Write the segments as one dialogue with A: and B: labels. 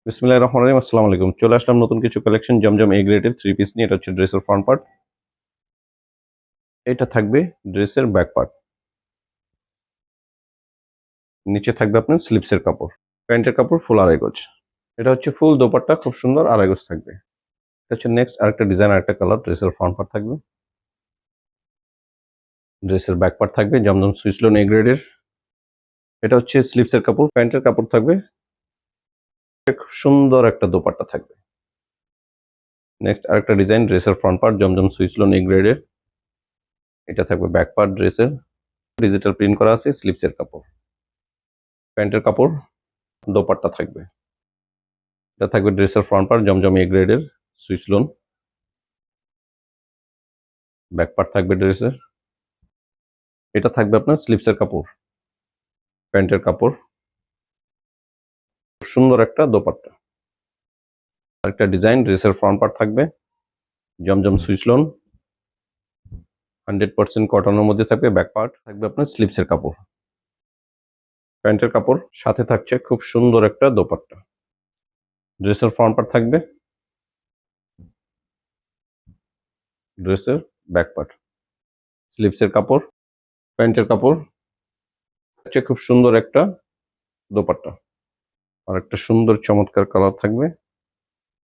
A: বিসমিল্লাহির রহমানির রহিম। আসসালামু আলাইকুম। চলে আসলাম নতুন কিছু কালেকশন জমজম এ গ্রেডের থ্রি পিস নিয়ে। এটা হচ্ছে ড্রেসের ফ্রন্ট পার্ট, এটা থাকবে ড্রেসের ব্যাক পার্ট, নিচে থাকবে আপনার স্লিপসের কাপড়, প্যান্টের কাপড় ফুল আড়াই গজ। এটা হচ্ছে ফুল দোপাট্টা, খুব সুন্দর আড়াই গজ থাকবে। এটা হচ্ছে নেক্সট আরেকটা ডিজাইন, আরেকটা কালার। ড্রেসের ফ্রন্ট পার্ট থাকবে, ড্রেসের ব্যাক পার্ট থাকবে জমজম সুইসলোন এ গ্রেডের। এটা হচ্ছে স্লিপসের কাপড়, প্যান্টের কাপড় থাকবে, খুব সুন্দর একটা দোপাট্টা থাকবে। নেক্সট আরেকটা ডিজাইন, ড্রেসের ফ্রন্ট পার্ট জমজম সুইসলোন এ গ্রেডের। এটা থাকবে ব্যাক পার্ট, ড্রেসের ডিজিটাল প্রিন্ট করা আছে, স্লিপসের কাপড়, প্যান্টের কাপড়, দোপাট্টা থাকবে। এটা থাকবে ড্রেসের ফ্রন্ট পার্ট জমজম এ গ্রেডের সুইসলোন, ব্যাক পার্ট থাকবে ড্রেসের। এটা থাকবে আপনার স্লিপসের কাপড়, প্যান্টের কাপড়, খুব সুন্দর একটা দোপাট্টা। আরেকটা ডিজাইন, ড্রেসের ফ্রন্ট পার্ট থাকবে জমজম সুইসলোন 100% কটনের মধ্যে থাকবে। ব্যাক পার্ট থাকবে আপনার স্লিপসের কাপড়, প্যান্টের কাপড়, সাথে থাকছে খুব সুন্দর একটা দোপাট্টা। ড্রেসের ফ্রন্ট পার্ট থাকবে, ড্রেসের ব্যাক পার্ট, স্লিপসের কাপড়, প্যান্টের কাপড়, হচ্ছে খুব সুন্দর একটা দোপাট্টা। আর একটা সুন্দর চমৎকার কালার থাকবে।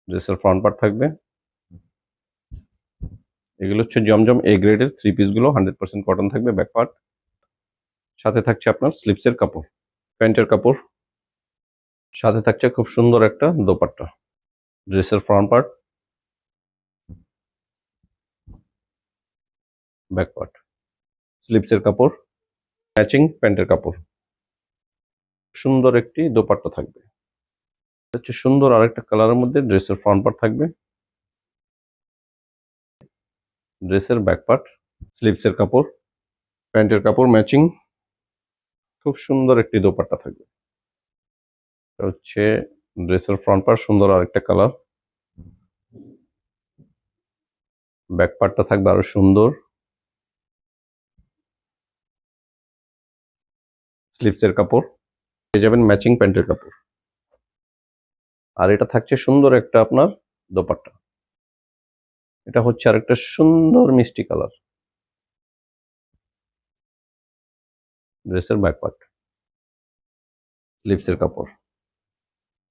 A: ড্রেসের ফ্রন্ট পার্ট থাকবে। এগুলো হচ্ছে জমজম এ গ্রেডের থ্রি পিসগুলো, 100% কটন থাকবে। ব্যাক পার্ট, সাথে থাকছে আপনার স্লিপসের কাপড়, প্যান্টের কাপড়, সাথে থাকছে খুব সুন্দর একটা দোপাট্টা। ড্রেসের ফ্রন্ট পার্ট, ব্যাক পার্ট, স্লিপসের কাপড়, ম্যাচিং প্যান্টের কাপড়, সুন্দর একটি দোপাট্টা থাকবে। হচ্ছে সুন্দর আরেকটা কালারের মধ্যে ড্রেসের ফ্রন্ট পার্ট থাকবে, ড্রেসের ব্যাক পার্ট, স্লিপসের কাপড়, প্যান্টের কাপড় ম্যাচিং, খুব সুন্দর একটি দোপাট্টা থাকবে। এটা হচ্ছে ড্রেসের ফ্রন্ট পার্ট, সুন্দর আরেকটা কালার। ব্যাক পার্টটা থাকবে আরো সুন্দর, স্লিপসের কাপড় পেয়ে যাবেন, ম্যাচিং প্যান্টের কাপড়। আর এটা থাকছে সুন্দর একটা আপনার দোপাট্টা। এটা হচ্ছে আরেকটা সুন্দর মিষ্টি কালার। ড্রেসের ব্যাক পার্ট, স্লিপসের কাপড়,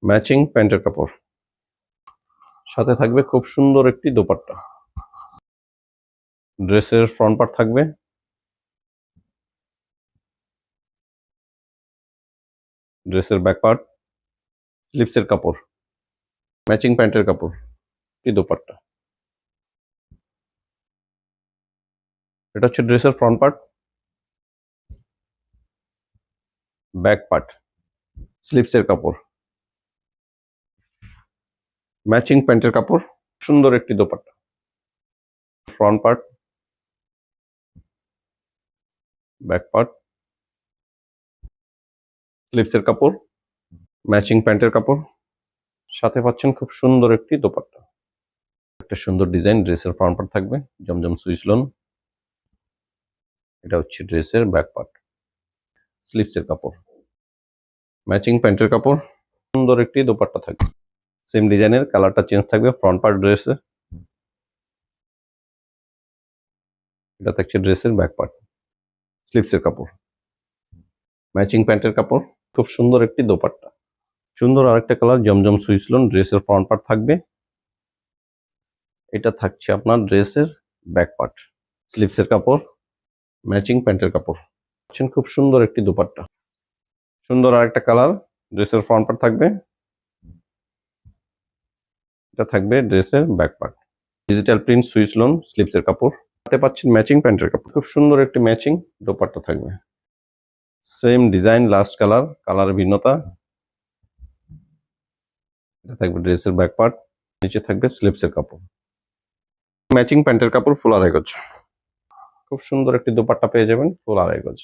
A: ম্যাচিং প্যান্টের কাপড়, সাথে থাকবে খুব সুন্দর একটি দোপাট্টা। ড্রেসের ফ্রন্ট পার্ট থাকবে, ড্রেসের ব্যাক পার্ট, স্লিপসের কাপড়, ম্যাচিং প্যান্টের কাপড়, কি দোপাট্টা। এটা হচ্ছে ড্রেসের ফ্রন্ট পার্ট, ব্যাক পার্ট, স্লিপসের কাপড়, ম্যাচিং প্যান্টের কাপড়, সুন্দর একটি dupatta. Front part, back part, স্লিপসের কাপড়, ম্যাচিং প্যান্টের কাপড়, সাথে পাচ্ছেন খুব সুন্দর একটি দোপাট্টা। একটা সুন্দর ডিজাইন, ড্রেসের ফ্রন্ট পার্ট থাকবে জমজম সুইসলোন। এটা হচ্ছে ড্রেসের ব্যাক পার্ট, স্লিপসের কাপড়, ম্যাচিং প্যান্টের কাপড়, সুন্দর একটি দোপাট্টা থাকবে। সেম ডিজাইনের কালারটা চেঞ্জ থাকবে। ফ্রন্ট পার্ট ড্রেসে, এটা থাকছে ড্রেসের ব্যাক পার্ট, স্লিপসের কাপড়, ম্যাচিং প্যান্টের কাপড়, খুব সুন্দর একটি দোপাট্টা। সুন্দর আরেকটা কালার, জমজম সুইসলোন। ড্রেসের ফ্রন্ট পার্ট থাকবে, এটা থাকছে আপনার ড্রেসের ব্যাক পার্ট, স্লিপসের কাপড়, ম্যাচিং প্যান্টের কাপড়, খুব সুন্দর একটি দোপাট্টা। সুন্দর আরেকটা কালার, ড্রেসের ফ্রন্ট পার্ট থাকবে, এটা থাকবে ড্রেসের back part, digital print swiss lawn, স্লিপসের কাপড়, হাতে পাচ্ছেন ম্যাচিং প্যান্টের কাপড়, খুব সুন্দর একটি ম্যাচিং দোপাট্টা থাকবে। সেম ডিজাইন, লাস্ট কালার, কালারের ভিন্নতা। এটা থাকবে ড্রেসের ব্যাক পার্ট, নিচে থাকবে স্লিপসের কাপড়, ম্যাচিং প্যান্টের কাপড় ফুল আড়াই গজ। খুব সুন্দর একটি দোপাট্টা পেয়ে যাবেন ফুল আড়াই গজ।